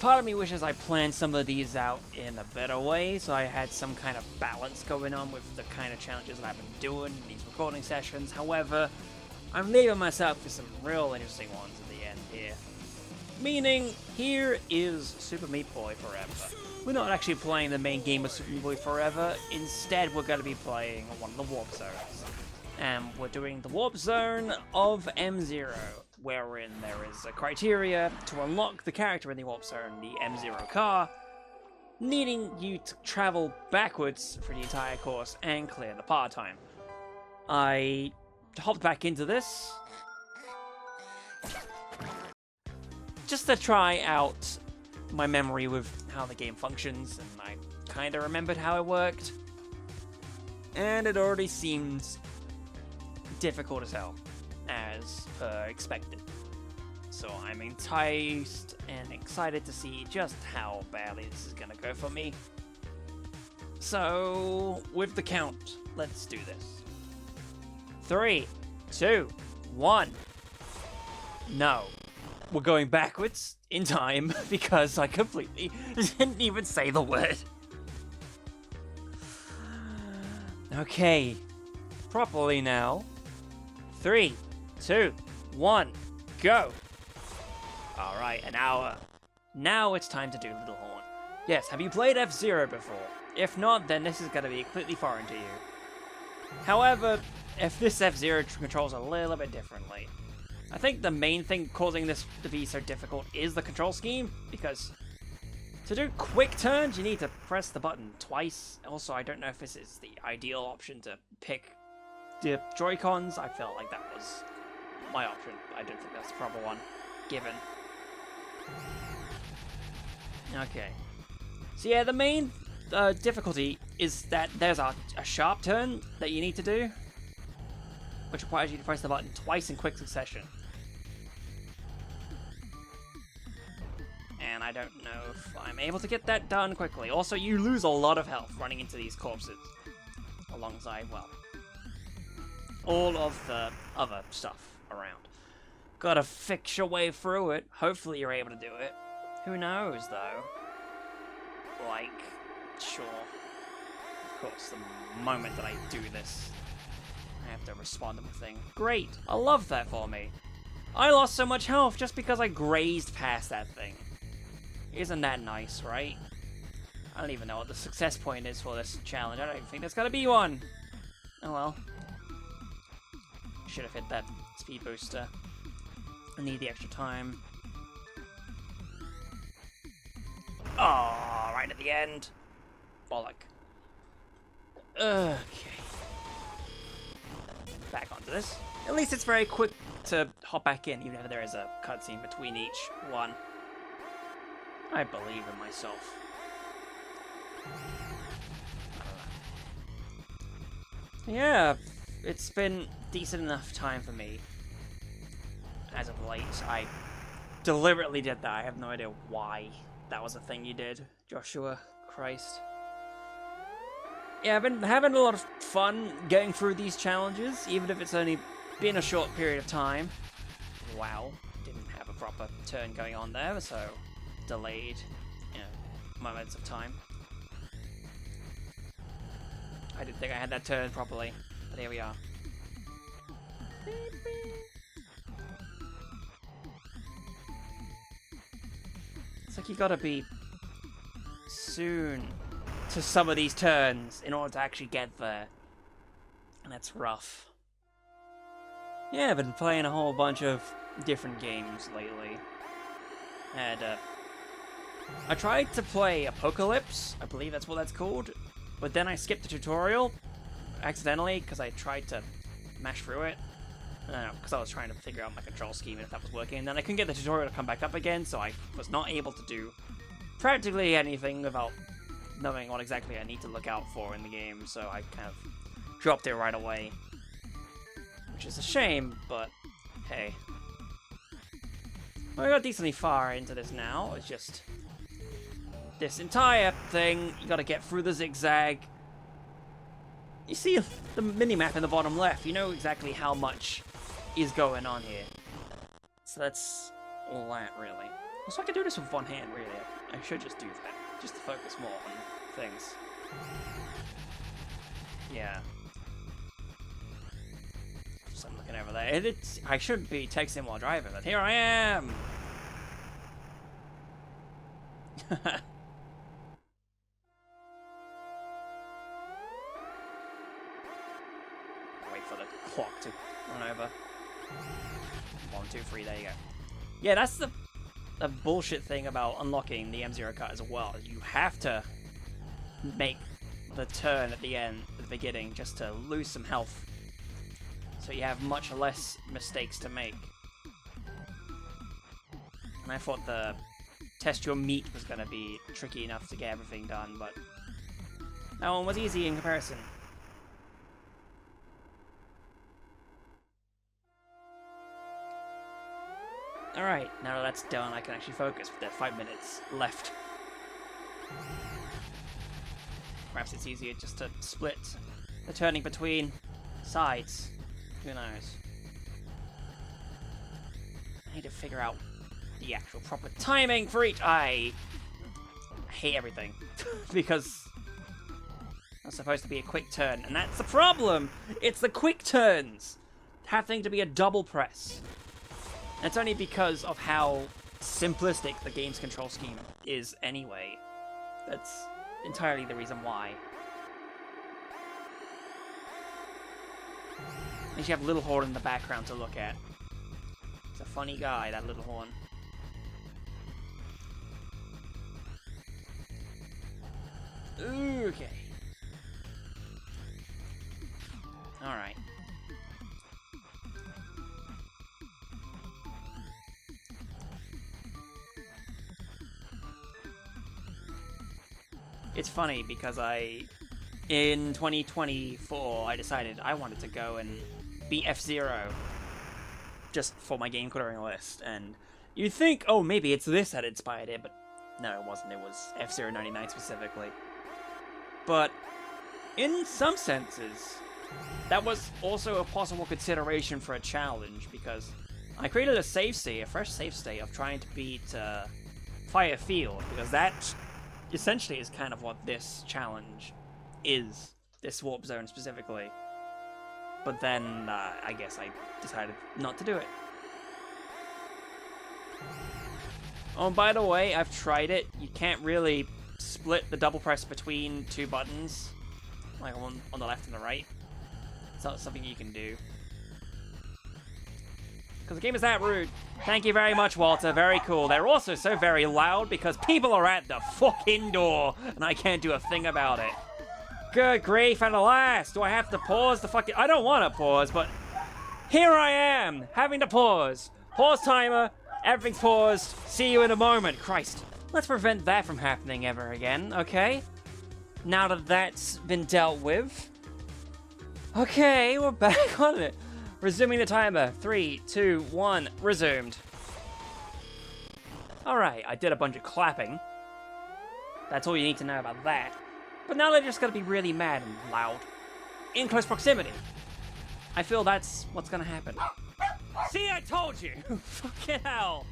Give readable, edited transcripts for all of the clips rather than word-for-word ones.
part of me wishes I planned some of these out in a better way, so I had some kind of balance going on with the kind of challenges that I've been doing in these recording sessions. However, I'm leaving myself for some real interesting ones at the end here. Meaning, here is Super Meat Boy Forever. We're not actually playing the main game of Super Meat Boy Forever, instead we're going to be playing one of the warp zones. And we're doing the warp zone of M0, wherein there is a criteria to unlock the character in the warp zone, the M0 car, needing you to travel backwards for the entire course and clear the part time. I hopped back into this just to try out my memory with how the game functions, and I kind of remembered how it worked, and it already seems difficult as hell, as per expected. So I'm enticed and excited to see just how badly this is gonna go for me. So, with the count, let's do this. 3, 2, 1. No. We're going backwards in time because I completely didn't even say the word. Okay. Properly now. 3, 2, 1, go! Alright, an hour. Now it's time to do Little Horn. Yes, have you played F-Zero before? If not, then this is going to be completely foreign to you. However, if this F-Zero controls a little bit differently. I think the main thing causing this to be so difficult is the control scheme, because to do quick turns, you need to press the button twice. Also, I don't know if this is the ideal option to pick the Joy-Cons. I felt like that was my option. I don't think that's the proper one, given. Okay. So yeah, the main difficulty is that there's a sharp turn that you need to do, which requires you to press the button twice in quick succession. And I don't know if I'm able to get that done quickly. Also, you lose a lot of health running into these corpses, alongside, well, all of the other stuff around. Gotta fix your way through it. Hopefully you're able to do it. Who knows, though? Like, sure. Of course, the moment that I do this, I have to respond to the thing. Great! I love that for me. I lost so much health just because I grazed past that thing. Isn't that nice, right? I don't even know what the success point is for this challenge. I don't even think there's gotta be one. Oh well. Should have hit that speed booster. I need the extra time. Oh, right at the end. Bollock. Okay. Back onto this. At least it's very quick to hop back in, even if there is a cutscene between each one. I believe in myself. Yeah, it's been decent enough time for me. As of late, I deliberately did that. I have no idea why that was a thing you did, Joshua. Christ. Yeah, I've been having a lot of fun getting through these challenges, even if it's only been a short period of time. Wow, didn't have a proper turn going on there, so delayed, moments of time. I didn't think I had that turn properly, but here we are. It's like you gotta be soon to some of these turns in order to actually get there. And that's rough. Yeah, I've been playing a whole bunch of different games lately. I tried to play Apocalypse, I believe that's what that's called, but then I skipped the tutorial accidentally because I tried to mash through it. I don't know, because I was trying to figure out my control scheme and if that was working, and then I couldn't get the tutorial to come back up again, so I was not able to do practically anything without knowing what exactly I need to look out for in the game, so I kind of dropped it right away. Which is a shame, but hey. Well, I got decently far into this now. It's just this entire thing, you gotta get through the zigzag. You see the minimap in the bottom left, you know exactly how much is going on here. So that's all that, really. So I can do this with one hand, really. I should just do that, just to focus more on things. Yeah. So I'm looking over there. I shouldn't be texting while driving, but here I am! Wait for the clock to run over. 1, 2, 3, there you go. Yeah, that's the bullshit thing about unlocking the M0 cut as well. You have to make the turn at the end, at the beginning, just to lose some health. So you have much less mistakes to make. And I thought the test your meat was going to be tricky enough to get everything done, but that one was easy in comparison. Alright, now that that's done, I can actually focus with the 5 minutes left. Perhaps it's easier just to split the turning between sides. Who knows? I need to figure out the actual proper timing for each. I hate everything because it's supposed to be a quick turn, and that's the problem. It's the quick turns having to be a double press. And it's only because of how simplistic the game's control scheme is anyway. That's entirely the reason why. And you have Little Horn in the background to look at. He's a funny guy, that Little Horn. Okay. Alright. It's funny because in 2024, I decided I wanted to go and beat F-Zero just for my game clearing list, and you'd think, oh, maybe it's this that inspired it, but no, it wasn't. It was F-Zero 99 specifically. But in some senses, that was also a possible consideration for a challenge, because I created a save state, a fresh save state of trying to beat Fire Field, because that essentially is kind of what this challenge is, this warp zone specifically. But then, I guess I decided not to do it. Oh, and by the way, I've tried it. You can't really split the double press between two buttons, like on the left and the right. It's not something you can do. Because the game is that rude. Thank you very much, Walter. Very cool. They're also so very loud because people are at the fucking door and I can't do a thing about it. Good grief, and alas, do I have to pause the fucking... I don't want to pause, but here I am, having to pause. Pause timer, everything's paused. See you in a moment. Christ. Let's prevent that from happening ever again, okay? Now that that's been dealt with. Okay, we're back on it. Resuming the timer. 3, 2, 1, resumed. Alright, I did a bunch of clapping. That's all you need to know about that. But now they're just gonna be really mad and loud. In close proximity. I feel that's what's gonna happen. See, I told you! Fucking hell!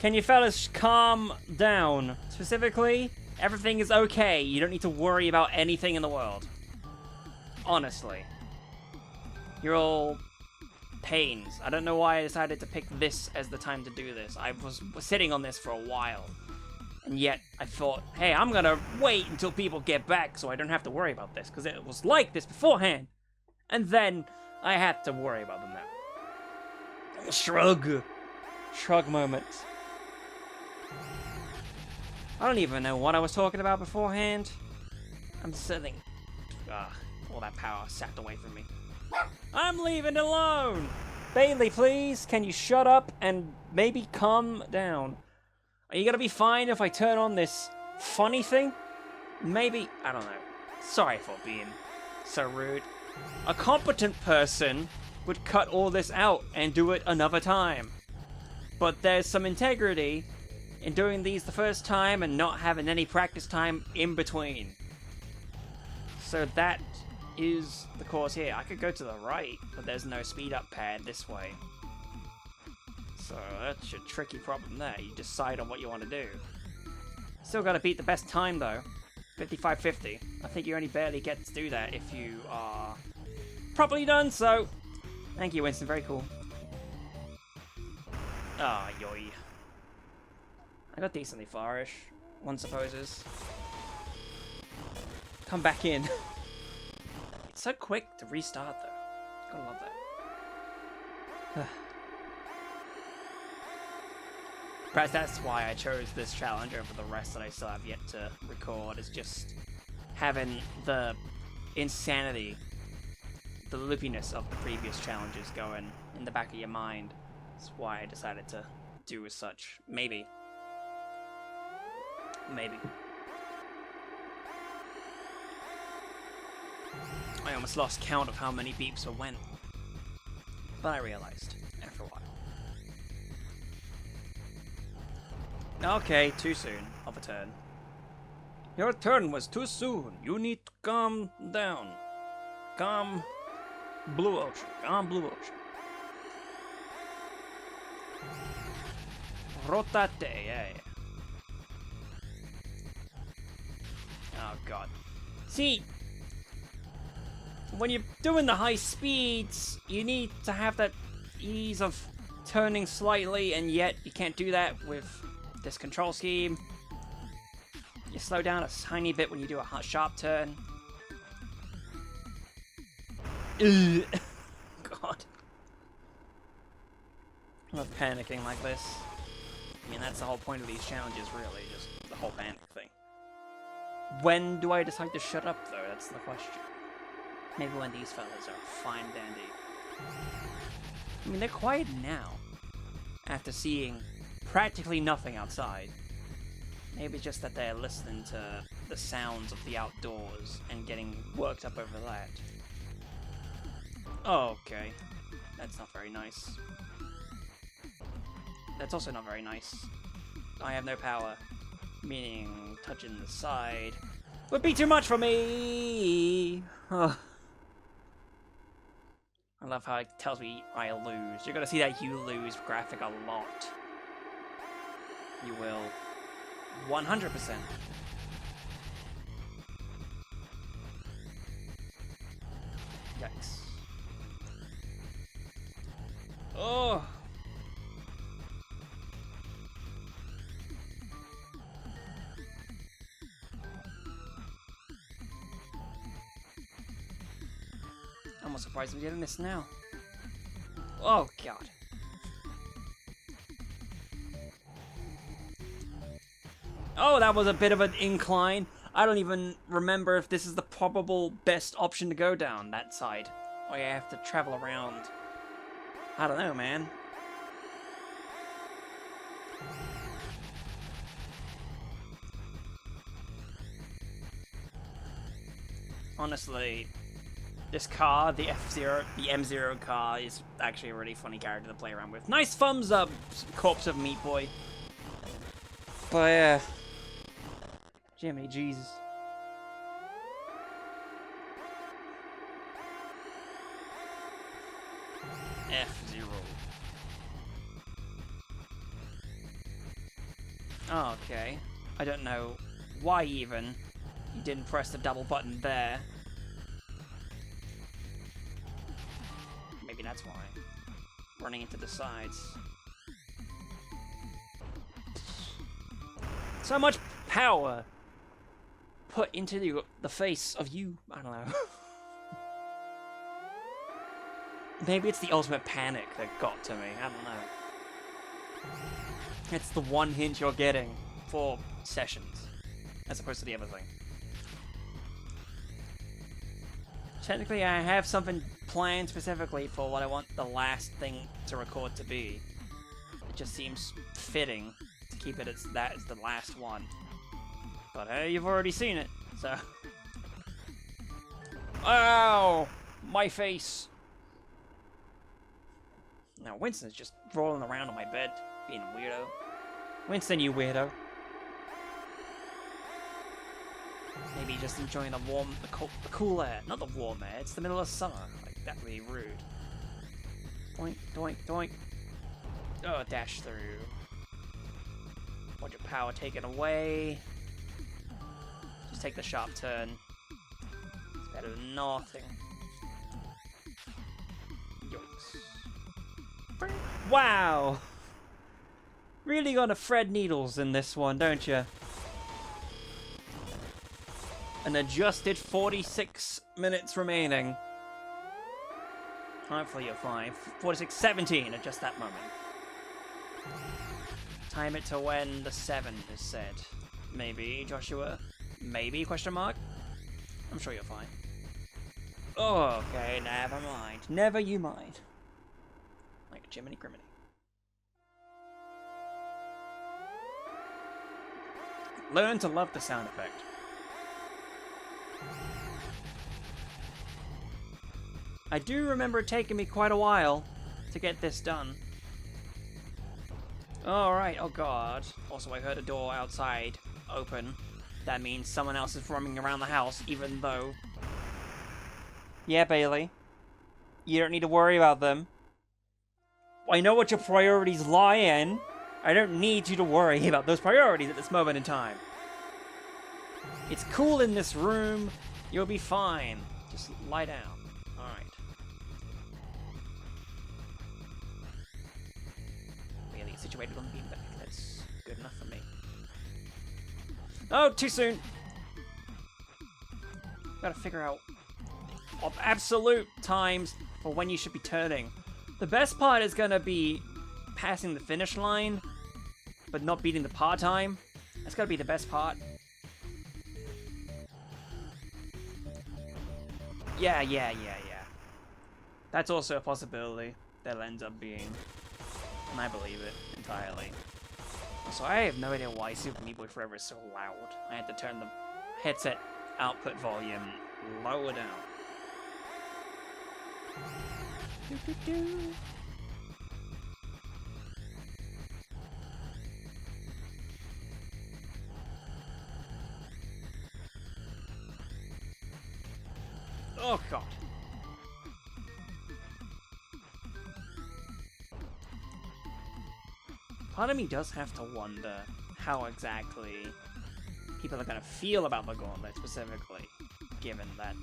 Can you fellas calm down? Specifically, everything is okay. You don't need to worry about anything in the world. Honestly. You're all pains. I don't know why I decided to pick this as the time to do this. I was sitting on this for a while. And yet, I thought, hey, I'm gonna wait until people get back so I don't have to worry about this, because it was like this beforehand. And then, I had to worry about them now. Shrug. Shrug moment. I don't even know what I was talking about beforehand. I'm sitting... all that power sapped away from me. I'm leaving alone! Bailey, please, can you shut up and maybe calm down? Are you gonna be fine if I turn on this funny thing? Maybe, I don't know. Sorry for being so rude. A competent person would cut all this out and do it another time. But there's some integrity in doing these the first time and not having any practice time in between. So that is the course here. I could go to the right, but there's no speed up pad this way. So So that's a tricky problem there. You decide on what you want to do. Still gotta beat the best time though. 55.50. I think you only barely get to do that if you are properly done, so thank you, Winston, very cool. Ah, yoy. I got decently far-ish, one supposes. Come back in. It's so quick to restart though. Gotta love that. Perhaps that's why I chose this challenge over the rest that I still have yet to record, is just having the insanity, the loopiness of the previous challenges going in the back of your mind. That's why I decided to do as such. Maybe. Maybe. I almost lost count of how many beeps I went. But I realized after a while. Okay, too soon of a turn. Your turn was too soon. You need to calm down. Calm blue ocean. Calm blue ocean. Rotate, yeah. Oh god. See, when you're doing the high speeds, you need to have that ease of turning slightly, and yet you can't do that with this control scheme. You slow down a tiny bit when you do a sharp turn. Ugh. God. I love panicking like this. I mean, that's the whole point of these challenges, really, just the whole panic thing. When do I decide to shut up, though? That's the question. Maybe when these fellas are fine dandy. I mean, they're quiet now, after seeing practically nothing outside. Maybe just that they're listening to the sounds of the outdoors and getting worked up over that. Oh, okay. That's not very nice. That's also not very nice. I have no power, meaning touching the side would be too much for me! Oh. I love how it tells me I lose. You're gonna see that you lose graphic a lot. You will. 100%. Yikes. Oh! I'm almost surprised I'm getting this now. Oh, God. Oh, that was a bit of an incline. I don't even remember if this is the probable best option to go down, that side. Or you have to travel around. I don't know, man. Honestly, this car, the M0 car, is actually a really funny character to play around with. Nice thumbs up, corpse of Meat Boy. But yeah, Jimmy, Jesus. F-Zero. Oh, okay. I don't know why even you didn't press the double button there. Maybe that's why. Running into the sides. So much power put into the face of you. I don't know. Maybe it's the ultimate panic that got to me. I don't know. It's the one hint you're getting for sessions, as opposed to the other thing. Technically, I have something planned specifically for what I want the last thing to record to be. It just seems fitting to keep it as that as the last one. But hey, you've already seen it, so... Ow! My face! Now, Winston's just rolling around on my bed, being a weirdo. Winston, you weirdo. Maybe just enjoying the warm, the cool air. Not the warm air, it's the middle of summer. Like, that would be rude. Doink, doink, doink. Oh, dash through. Want your power taken away. Just take the sharp turn. It's better than nothing. Yokes. Wow! Really gotta thread needles in this one, don't you? An adjusted 46 minutes remaining. Hopefully you're fine. 46:17 at just that moment. Time it to when the 7 is said. Maybe, Joshua? Maybe, question mark? I'm sure you're fine. Oh, okay, never mind. Never you mind. Like a Jiminy Criminy. Learn to love the sound effect. I do remember it taking me quite a while to get this done. Alright, oh god. Also, I heard a door outside open. That means someone else is roaming around the house, even though... Yeah, Bailey. You don't need to worry about them. I know what your priorities lie in. I don't need you to worry about those priorities at this moment in time. It's cool in this room. You'll be fine. Just lie down. Alright. Bailey is situated on the beanbag. That's good enough for me. Oh, too soon! Gotta figure out absolute times for when you should be turning. The best part is gonna be passing the finish line, but not beating the par time. That's gotta be the best part. Yeah. That's also a possibility that'll end up being, and I believe it entirely. So I have no idea why Super Meat Boy Forever is so loud. I had to turn the headset output volume lower down. Oh god. Part of me does have to wonder how exactly people are going to feel about the Gauntlet specifically, given that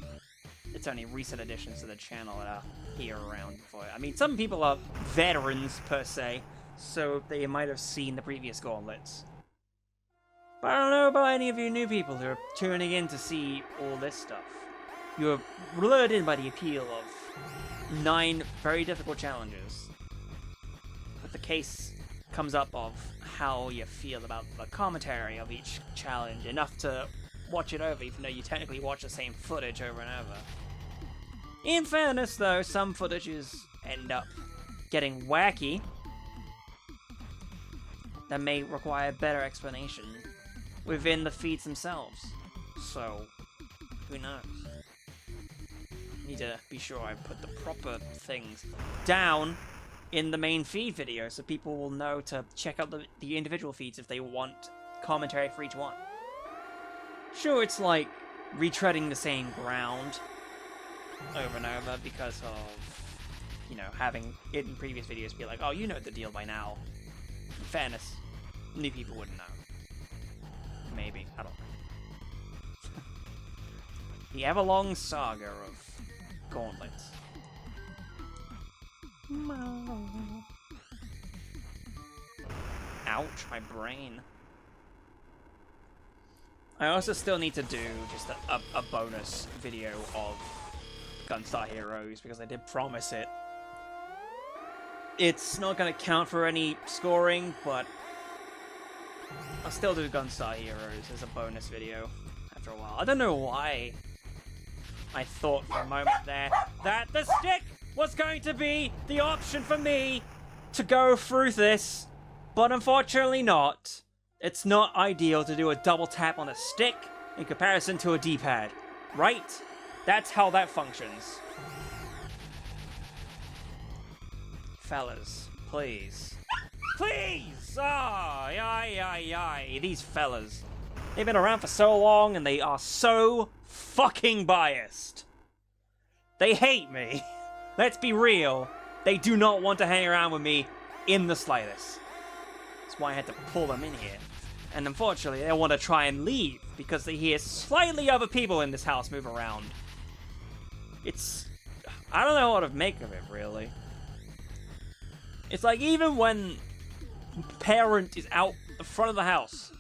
it's only recent additions to the channel that are here around for it. I mean, some people are veterans, per se, so they might have seen the previous Gauntlets. But I don't know about any of you new people who are tuning in to see all this stuff. You're lured in by the appeal of 9 very difficult challenges. But the case comes up of how you feel about the commentary of each challenge, enough to watch it over, even though you technically watch the same footage over and over. In fairness, though, some footages end up getting wacky that may require better explanation within the feeds themselves. So, who knows? Need to be sure I put the proper things down in the main feed video so people will know to check out the individual feeds if they want commentary for each one. Sure, it's like retreading the same ground over and over because of, you know, having it in previous videos be like, oh, you know the deal by now. In fairness, new people wouldn't know. Maybe, I don't know. The ever-long saga of Gauntlets. Ouch, my brain. I also still need to do just a bonus video of Gunstar Heroes, because I did promise it. It's not going to count for any scoring, but I'll still do Gunstar Heroes as a bonus video after a while. I don't know why I thought for a moment there that the stick was going to be the option for me to go through this, but unfortunately not. It's not ideal to do a double tap on a stick in comparison to a D-pad, right? That's how that functions. Fellas, please. Please! These fellas. They've been around for so long and they are so fucking biased. They hate me. Let's be real. They do not want to hang around with me in the slightest. That's why I had to pull them in here. And unfortunately, they want to try and leave because they hear slightly other people in this house move around. It's... I don't know what to make of it, really. It's like even when parent is out the front of the house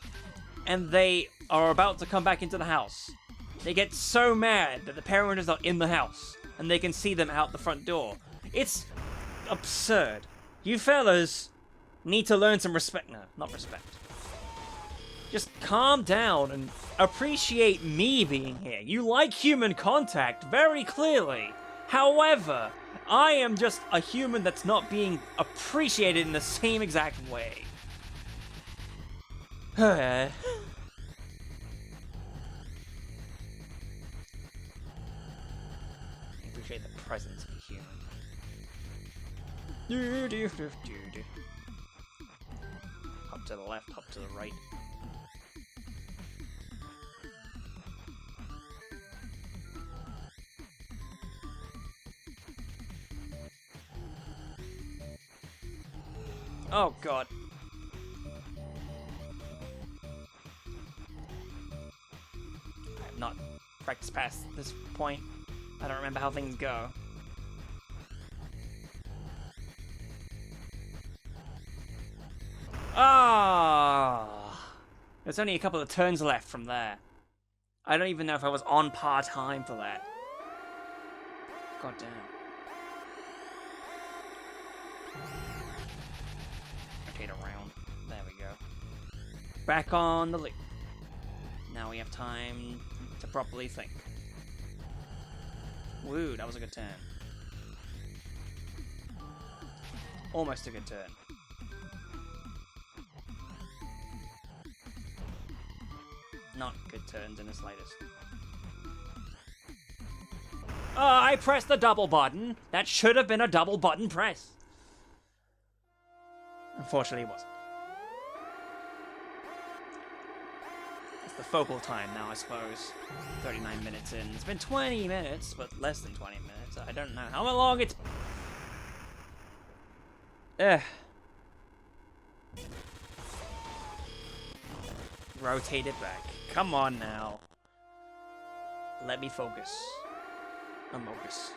and they are about to come back into the house, they get so mad that the parent is not in the house and they can see them out the front door. It's absurd. You fellas need to learn some respect. No, not respect. Just calm down and appreciate me being here. You like human contact very clearly. However, I am just a human that's not being appreciated in the same exact way. I appreciate the presence of a human. Hop to the left, hop to the right. Oh god. I have not practiced past this point. I don't remember how things go. Ah! There's only a couple of turns left from there. I don't even know if I was on par time for that. God damn. Rotate around. There we go. Back on the loop. Now we have time to properly think. Woo, that was a good turn. Almost a good turn. Not good turns in the slightest. I pressed the double button. That should have been a double button press. Unfortunately, it wasn't. It's the focal time now, I suppose. 39 minutes in. It's been 20 minutes, but less than 20 minutes. I don't know how long it's... Rotate it back. Come on now. Let me focus. Focus.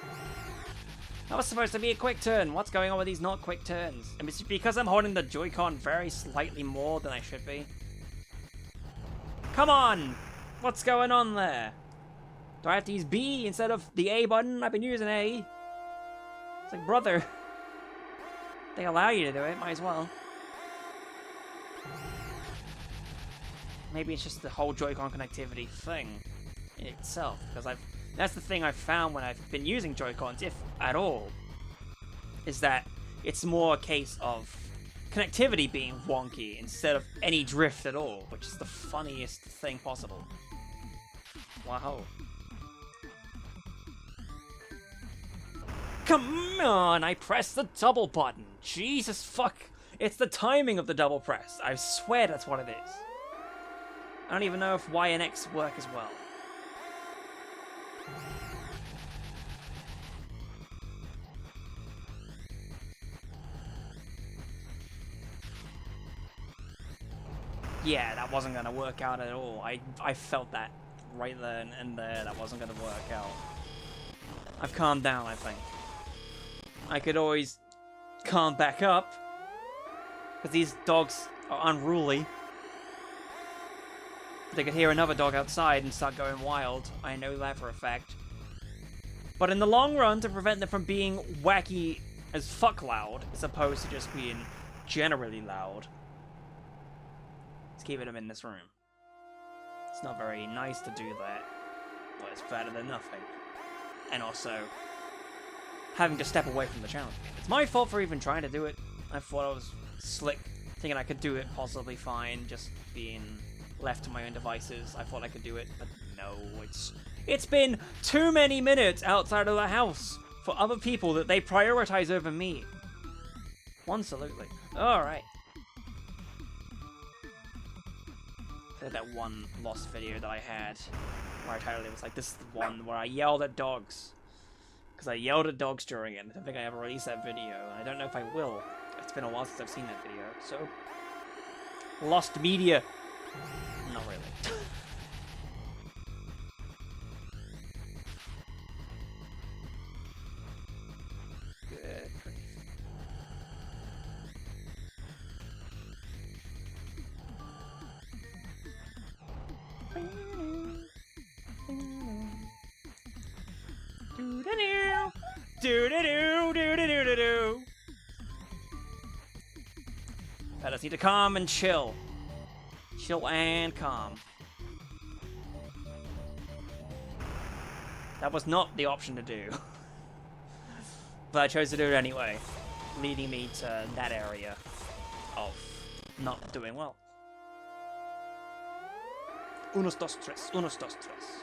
No. That was supposed to be a quick turn. What's going on with these not quick turns? And it's because I'm holding the Joy-Con very slightly more than I should be. Come on! What's going on there? Do I have to use B instead of the A button? I've been using A. It's like, brother. They allow you to do it, might as well. Maybe it's just the whole Joy-Con connectivity thing in itself, because that's the thing I've found when I've been using Joy-Cons, if at all, is that it's more a case of connectivity being wonky instead of any drift at all, which is the funniest thing possible. Wow. Come on, I pressed the double button. Jesus fuck. It's the timing of the double press. I swear that's what it is. I don't even know if Y and X work as well. Yeah, that wasn't going to work out at all. I felt that right there and there. That wasn't going to work out. I've calmed down, I think. I could always calm back up. Because these dogs are unruly. They could hear another dog outside and start going wild. I know that for a fact. But in the long run, to prevent them from being wacky as fuck loud, as opposed to just being generally loud, let's keep them in this room. It's not very nice to do that, but it's better than nothing. And also, having to step away from the challenge. It's my fault for even trying to do it. I thought I was slick, thinking I could do it possibly fine, just being left to my own devices. I thought I could do it, but no, it's been too many minutes outside of the house for other people that they prioritize over me. Absolutely. Alright. That one lost video that I had, where I totally was like, this is the one where I yelled at dogs. Because I yelled at dogs during it. I don't think I ever released that video, and I don't know if I will. It's been a while since I've seen that video, so... Lost media! Not really. Good grief. Do-da-doo! Do-da-doo! Do-da-doo-da-doo! I just need to calm and chill. Chill and calm. That was not the option to do. But I chose to do it anyway, leading me to that area of not doing well. Unos, dos, tres. Unos, dos, tres.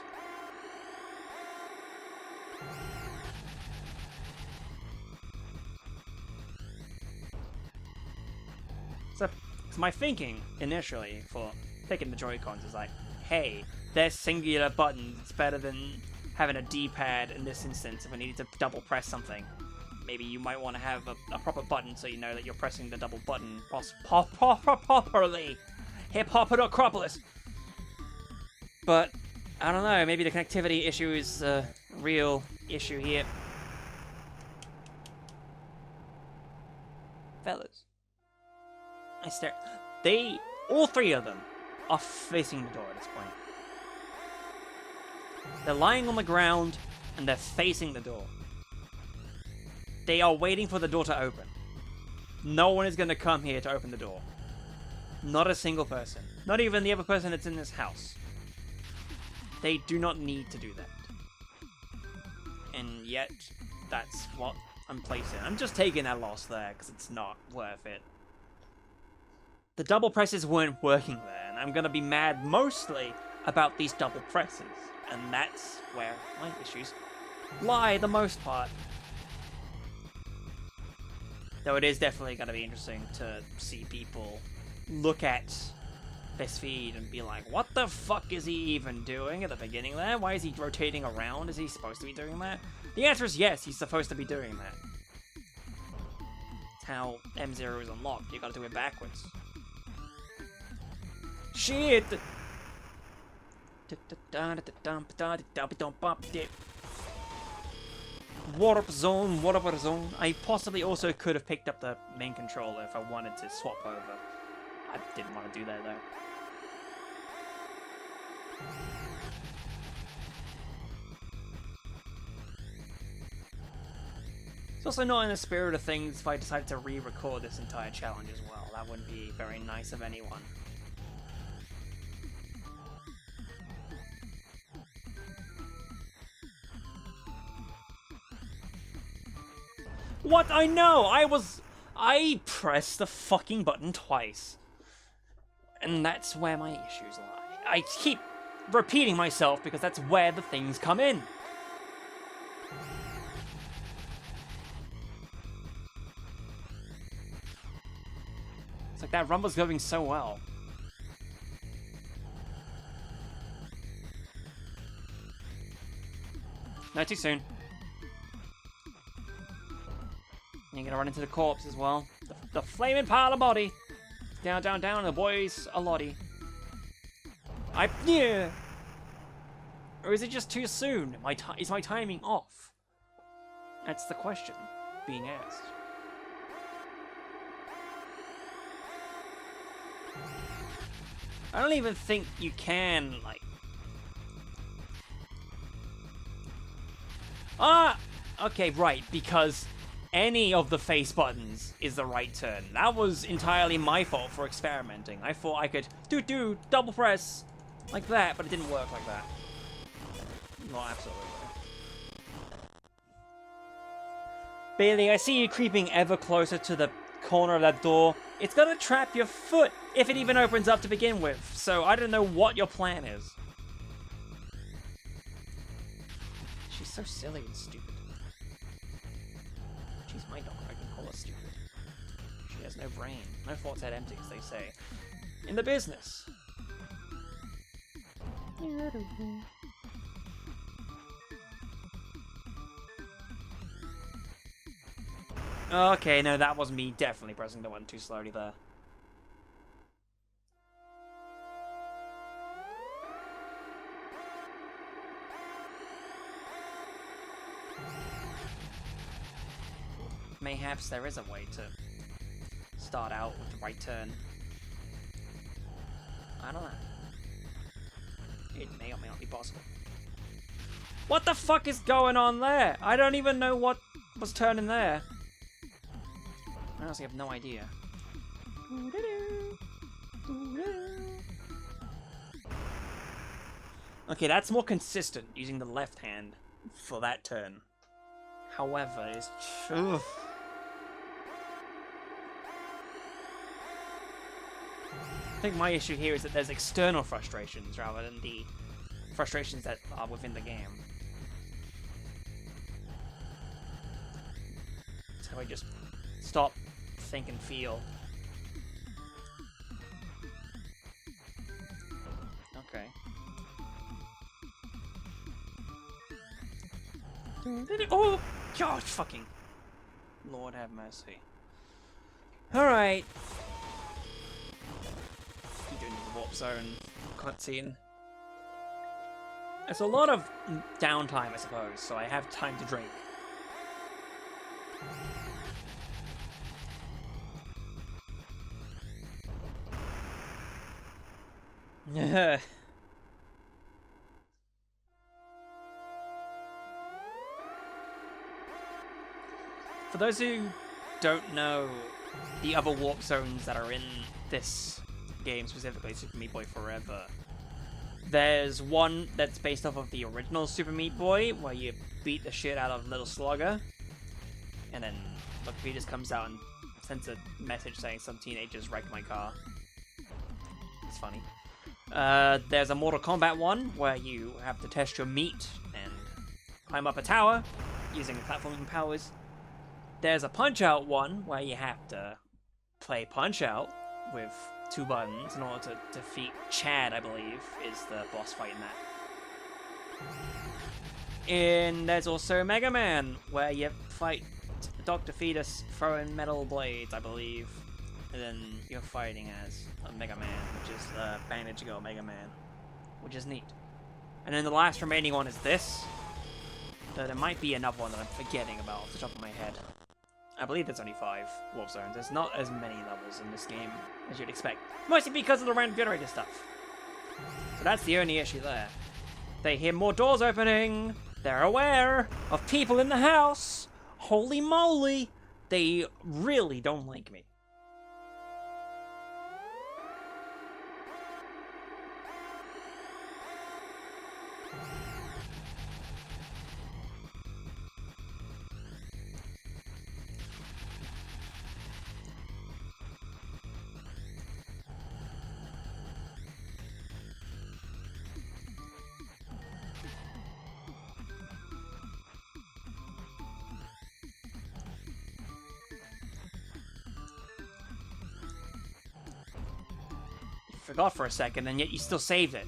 So my thinking initially for picking the Joy-Cons is like, hey, there's singular buttons. It's better than having a D-pad in this instance if I needed to double press something. Maybe you might want to have a proper button so you know that you're pressing the double button properly. Hip-hop acropolis. But, I don't know, maybe the connectivity issue is a real issue here. Fellas. I stare. All three of them are facing the door at this point. They're lying on the ground and they're facing the door. They are waiting for the door to open. No one is going to come here to open the door. Not a single person. Not even the other person that's in this house. They do not need to do that. And yet, that's what I'm placing. I'm just taking that loss there because it's not worth it. The double presses weren't working there, and I'm gonna be mad mostly about these double presses. And that's where my issues lie the most part. Though it is definitely gonna be interesting to see people look at this feed and be like, what the fuck is he even doing at the beginning there? Why is he rotating around? Is he supposed to be doing that? The answer is yes, he's supposed to be doing that. It's how M0 is unlocked. You gotta do it backwards. Shit! Warp zone. I possibly also could have picked up the main controller if I wanted to swap over. I didn't want to do that though. It's also not in the spirit of things if I decided to re-record this entire challenge as well. That wouldn't be very nice of anyone. What? I know! I pressed the fucking button twice. And that's where my issues lie. I keep repeating myself because that's where the things come in. It's like that rumble's going so well. Not too soon. You're gonna run into the corpse as well. The flaming pile of body. Down, down, down. The boys a lottie. Yeah. Or is it just too soon? Is my timing off? That's the question being asked. I don't even think you can, like... Okay, right, because any of the face buttons is the right turn. That was entirely my fault for experimenting. I thought I could do double press like that, but it didn't work like that. Not absolutely. Bailey, I see you creeping ever closer to the corner of that door. It's gonna trap your foot if it even opens up to begin with, so I don't know what your plan is. She's so silly and stupid. She's my dog, I can call her stupid. She has no brain, no thoughts at empty, as they say. In the business. Okay, no, that was me definitely pressing the one too slowly there. Mayhaps there is a way to start out with the right turn. I don't know. It may or may not be possible. What the fuck is going on there? I don't even know what was turning there. I honestly have no idea. Okay, that's more consistent, using the left hand for that turn. However, it's... Ugh. I think my issue here is that there's external frustrations rather than the frustrations that are within the game. So I just stop, think, and feel. Okay. Oh, gosh, fucking Lord have mercy. Alright. You do need the warp zone cutscene. It's a lot of downtime, I suppose, so I have time to drink. For those who don't know the other warp zones that are in this game, specifically Super Meat Boy Forever, there's one that's based off of the original Super Meat Boy, where you beat the shit out of Little Slugger, and then Lucky just comes out and sends a message saying some teenagers wrecked my car. It's funny. There's a Mortal Kombat one, where you have to test your meat and climb up a tower using platforming powers. There's a Punch-Out one, where you have to play Punch-Out with 2 buttons in order to defeat Chad, I believe, is the boss fight in that. And there's also Mega Man, where you fight Dr. Fetus throwing metal blades, I believe. And then you're fighting as a Mega Man, which is the Bandage Girl Mega Man, which is neat. And then the last remaining one is this. Though there might be another one that I'm forgetting about off the top of my head. I believe there's only 5 warp zones. There's not as many levels in this game as you'd expect. Mostly because of the random generator stuff. So that's the only issue there. They hear more doors opening. They're aware of people in the house. Holy moly. They really don't like me. Forgot for a second, and yet you still saved it.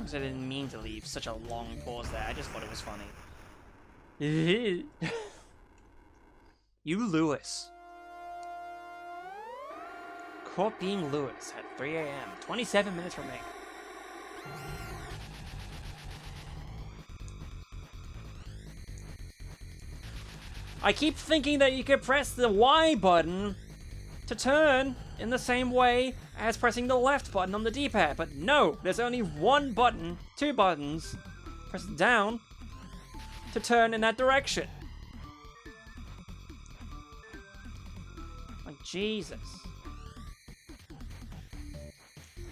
I didn't mean to leave such a long pause there. I just thought it was funny. You Lewis. Caught being Lewis at 3 a.m. 27 minutes remaining. I keep thinking that you could press the Y button to turn in the same way as pressing the left button on the D-pad, but no, there's only 1 button, 2 buttons. Press it down to turn in that direction. Like, Jesus.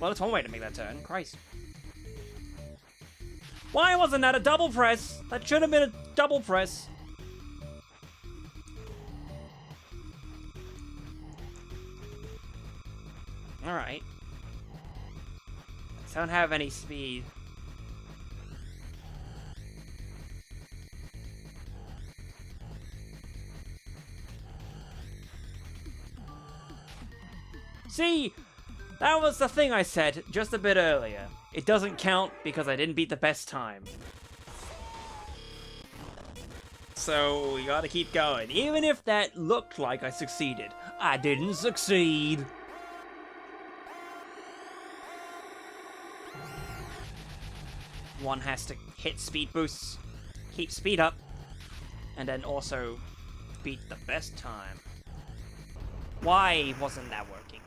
Well, that's one way to make that turn. Christ. Why wasn't that a double press? That should have been a double press. Alright. I don't have any speed. See? That was the thing I said just a bit earlier. It doesn't count because I didn't beat the best time. so we gotta keep going. Even if that looked like I succeeded, I didn't succeed. One has to hit speed boosts, keep speed up, and then also beat the best time. Why wasn't that working?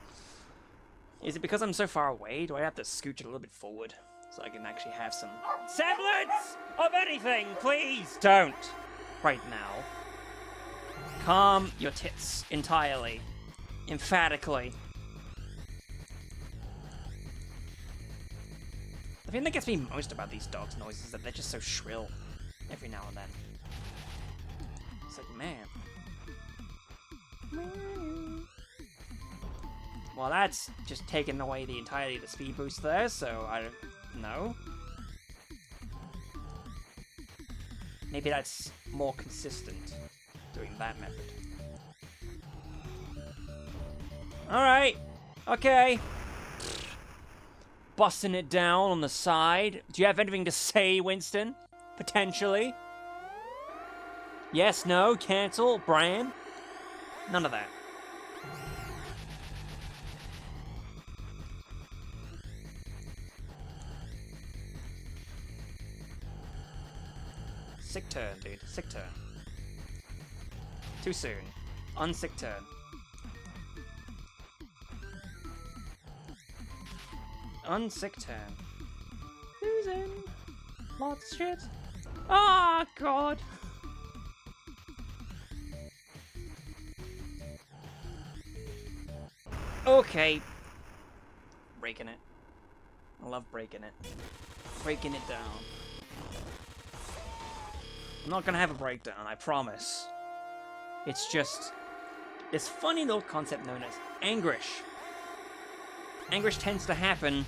Is it because I'm so far away? Do I have to scooch it a little bit forward so I can actually have some semblance of anything? Please don't. Right now. Calm your tits entirely. Emphatically. The thing that gets me most about these dogs' noises is that they're just so shrill every now and then. It's like, man. Well, that's just taking away the entirety of the speed boost there, so I don't know. Maybe that's more consistent, doing that method. Alright, okay. Busting it down on the side. Do you have anything to say, Winston? Potentially? Yes, no, cancel, Bran? None of that. Sick turn, dude. Sick turn. Too soon. Unsick turn. Unsick turn. Losing. Lots of shit. Ah, God. Okay. Breaking it. I love breaking it. Breaking it down. I'm not gonna have a breakdown, I promise. It's just this funny little concept known as angrish. Angrish tends to happen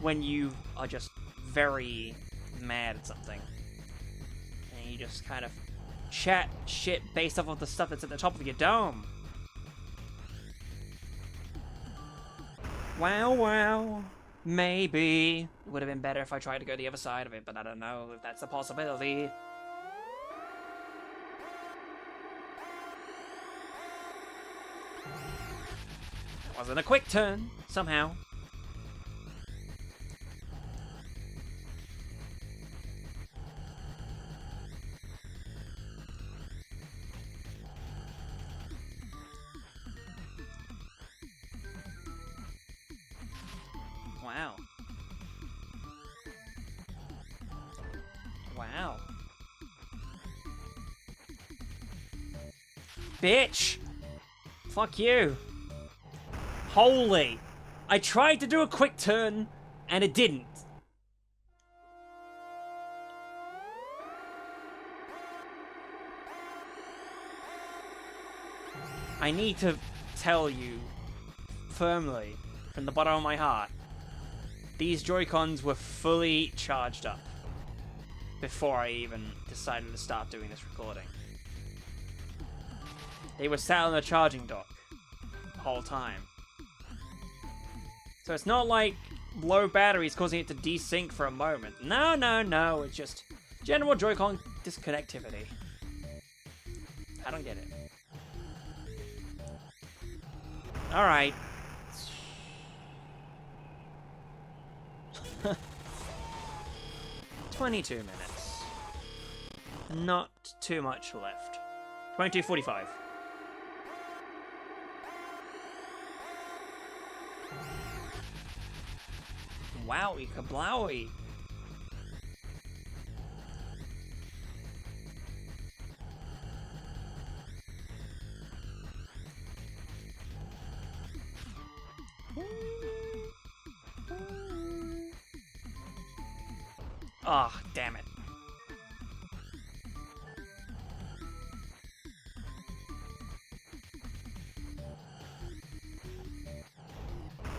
when you are just very mad at something. And you just kind of chat shit based off of the stuff that's at the top of your dome. Wow, wow. Maybe. It would have been better if I tried to go the other side of it, but I don't know if that's a possibility. It wasn't a quick turn, somehow. Wow. Wow. Bitch! Fuck you. Holy! I tried to do a quick turn, and it didn't. I need to tell you firmly, from the bottom of my heart, these Joy-Cons were fully charged up before I even decided to start doing this recording. They were sat on the charging dock the whole time. So it's not like low batteries causing it to desync for a moment. No, no, no, it's just general Joy-Con disconnectivity. I don't get it. Alright. 22 minutes. Not too much left. 22:45. Wowie kablowie. Ah, oh, damn it.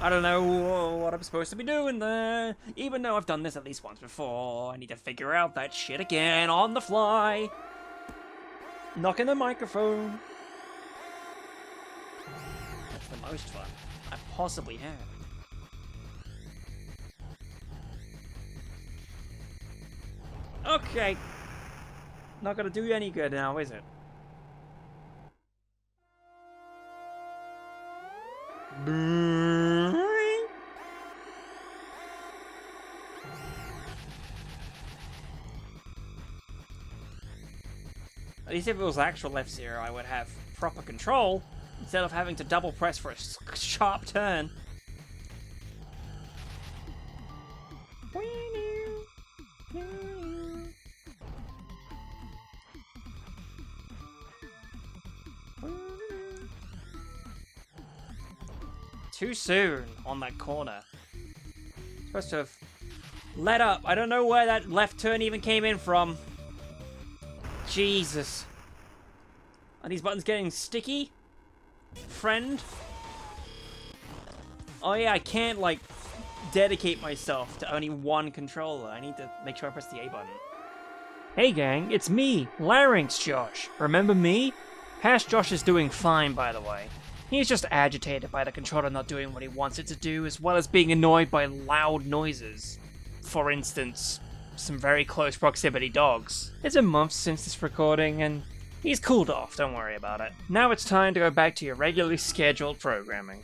I don't know what I'm supposed to be doing there. Even though I've done this at least once before, I need to figure out that shit again on the fly. Knocking the microphone. That's the most fun I've possibly had. Okay. not gonna do you any good now, is it? At least if it was actual F-Zero, I would have proper control instead of having to double press for a sharp turn. Too soon on that corner. Supposed to have let up. I don't know where that left turn even came in from. Jesus. Are these buttons getting sticky? Friend? Oh yeah, I can't, like, dedicate myself to only one controller. I need to make sure I press the A button. Hey gang, it's me, Larynx Josh. Remember me? Past Josh is doing fine, by the way. He's just agitated by the controller not doing what he wants it to do, as well as being annoyed by loud noises. For instance, some very close proximity dogs. It's a month since this recording, and he's cooled off, don't worry about it. Now it's time to go back to your regularly scheduled programming.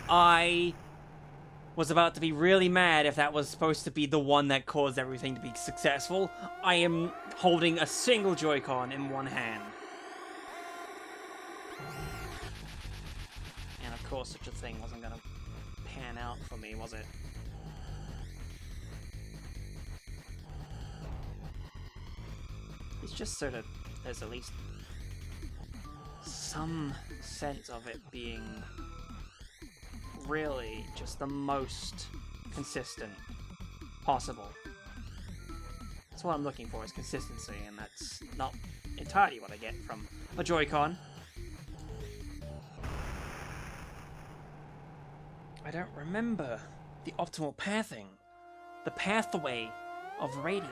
I was about to be really mad if that was supposed to be the one that caused everything to be successful. I am holding a single Joy-Con in one hand. And of course such a thing wasn't gonna pan out for me, was it? It's just so that there's at least some sense of it being really just the most consistent possible. That's what I'm looking for, is consistency, and that's not entirely what I get from a Joy-Con. I don't remember the optimal pathing. The pathway of radiance.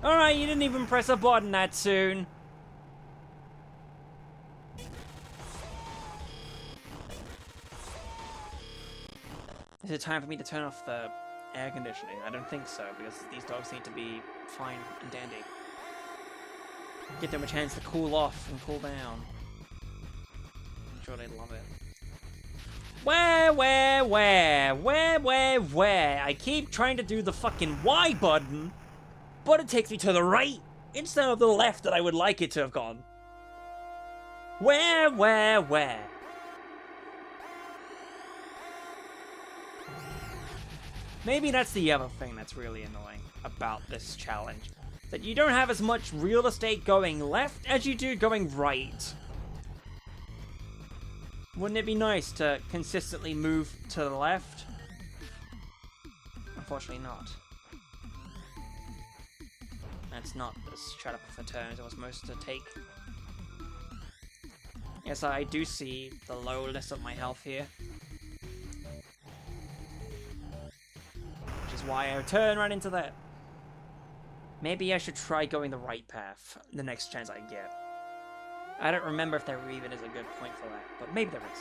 Alright, you didn't even press a button that soon. Is it time for me to turn off the air conditioning? I don't think so, because these dogs need to be fine and dandy. Give them a chance to cool off and cool down. I'm sure they love it. Where? I keep trying to do the fucking Y button, but it takes me to the right instead of the left that I would like it to have gone. Where? Maybe that's the other thing that's really annoying about this challenge. That you don't have as much real estate going left as you do going right. Wouldn't it be nice to consistently move to the left? Unfortunately not. That's not as shut up for turns I was supposed to take. Yes, I do see the lowness of my health here. Which is why I turn right into that. Maybe I should try going the right path the next chance I get. I don't remember if there even is a good point for that, but maybe there is.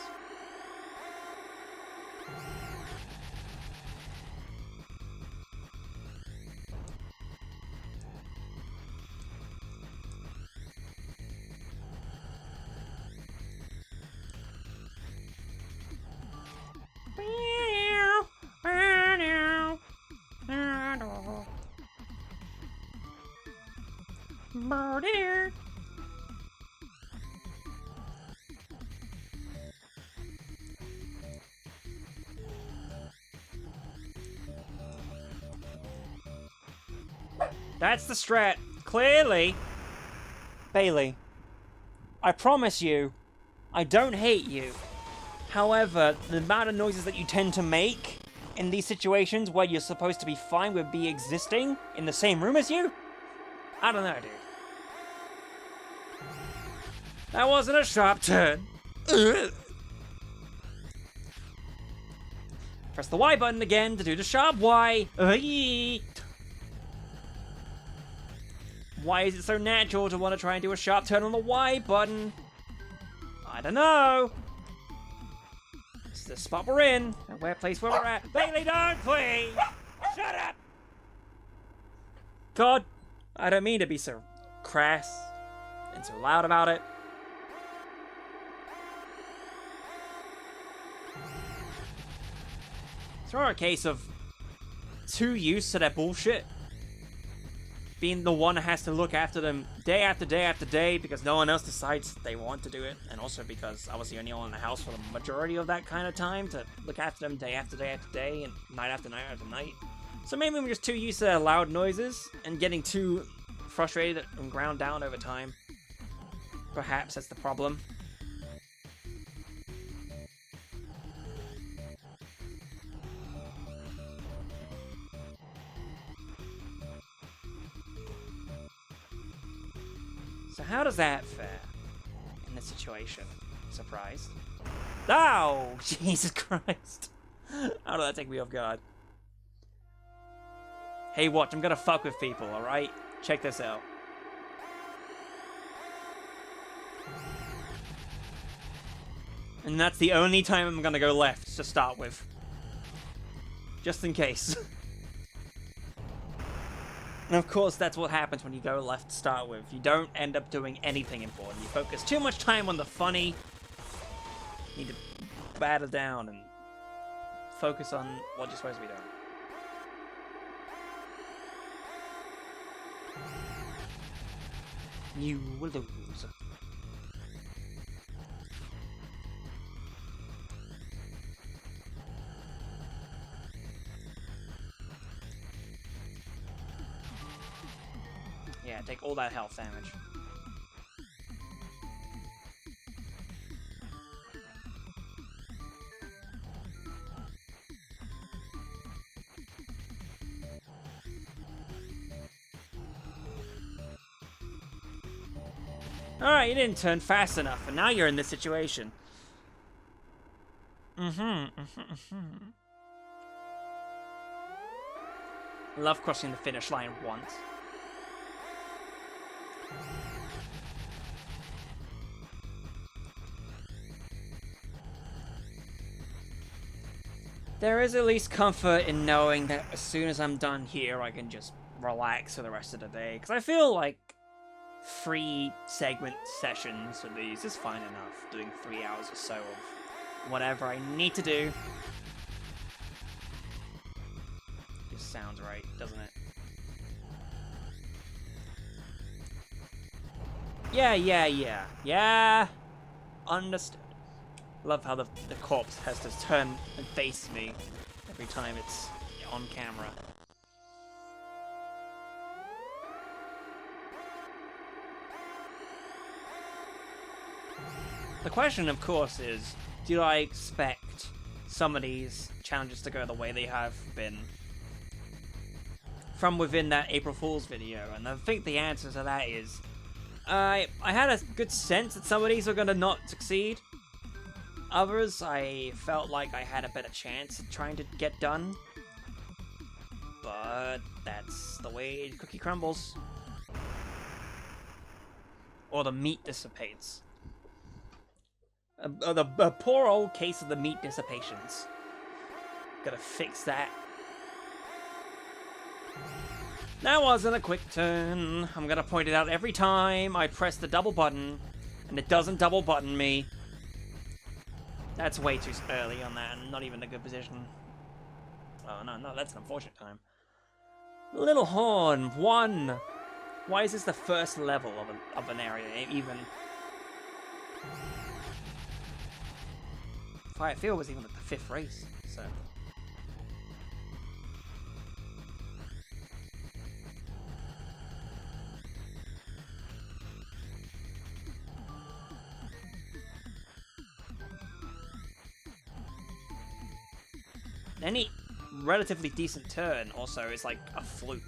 That's the strat. Clearly. Bailey, I promise you, I don't hate you. However, the amount of noises that you tend to make in these situations where you're supposed to be fine with me existing in the same room as you, I don't know, dude. That wasn't a sharp turn. Press the Y button again to do the sharp Y. Why is it so natural to want to try and do a sharp turn on the Y button? I don't know. It's the spot we're in. A place where we're at. Bailey, don't please! Shut up! God, I don't mean to be so crass and so loud about it. It's more a case of too used to that bullshit. Being the one that has to look after them day after day after day because no one else decides they want to do it. And also because I was the only one in the house for the majority of that kind of time to look after them day after day after day and night after night after night. So maybe I'm just too used to the loud noises and getting too frustrated and ground down over time. Perhaps that's the problem. So how does that fare in this situation? Surprised? Oh, Jesus Christ. How did that take me off guard? Hey, watch, I'm gonna fuck with people, alright? Check this out. And that's the only time I'm gonna go left to start with. Just in case. And of course, that's what happens when you go left to start with. You don't end up doing anything important. You focus too much time on the funny. You need to batter down and focus on what you're supposed to be doing. You will lose. Yeah, take all that health damage. Alright, you didn't turn fast enough, and now you're in this situation. Love crossing the finish line once. There is at least comfort in knowing that as soon as I'm done here, I can just relax for the rest of the day. Because I feel like 3 segment sessions for these is fine enough. Doing 3 hours or so of whatever I need to do. Just sounds right, doesn't it? Yeah. Understood. Love how the corpse has to turn and face me every time it's on camera. The question, of course, is, do I expect some of these challenges to go the way they have been from within that April Fool's video? And I think the answer to that is, I had a good sense that some of these were going to not succeed. Others, I felt like I had a better chance at trying to get done. But that's the way the cookie crumbles. Or the meat dissipates. The poor old case of the meat dissipations. Gotta fix that. That wasn't a quick turn. I'm gonna point it out every time I press the double button, and it doesn't double button me. That's way too early on that, and not even a good position. Oh, no, that's an unfortunate time. Little Horn, 1. Why is this the first level of an area, even? Fire Field was even like the 5th race, so... Any relatively decent turn also is like a fluke,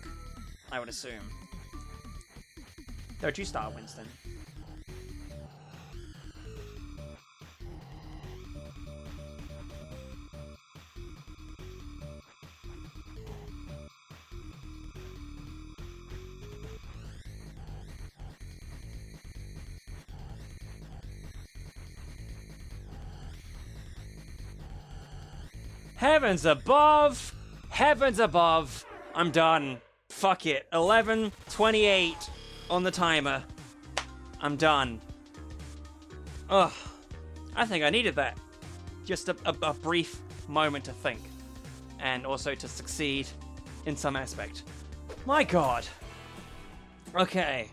I would assume. Don't you start, Winston? Heavens above! Heavens above! I'm done. Fuck it. 11:28 on the timer. I'm done. Ugh. I think I needed that. Just a brief moment to think. And also to succeed in some aspect. My god. Okay.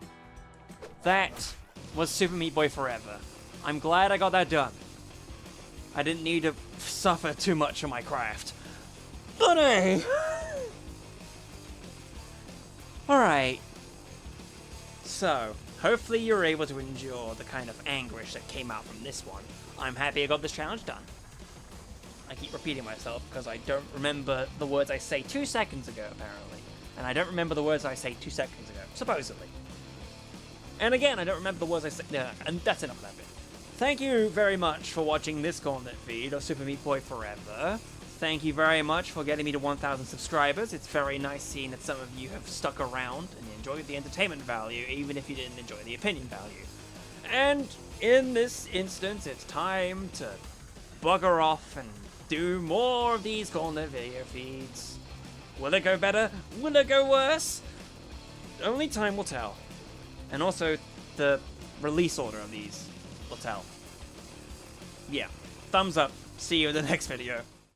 That was Super Meat Boy Forever. I'm glad I got that done. I didn't need to suffer too much on my craft. Funny! Alright. So, hopefully you're able to endure the kind of anguish that came out from this one. I'm happy I got this challenge done. I keep repeating myself because I don't remember the words I say 2 seconds ago, apparently. And I don't remember the words I say 2 seconds ago, supposedly. And again, I don't remember the words I say... Yeah, and that's enough of that bit. Thank you very much for watching this Gauntlet feed of Super Meat Boy Forever. Thank you very much for getting me to 1,000 subscribers. It's very nice seeing that some of you have stuck around and enjoyed the entertainment value, even if you didn't enjoy the opinion value. And in this instance, it's time to bugger off and do more of these Gauntlet video feeds. Will it go better? Will it go worse? Only time will tell. And also, the release order of these will tell. Yeah, thumbs up. See you in the next video.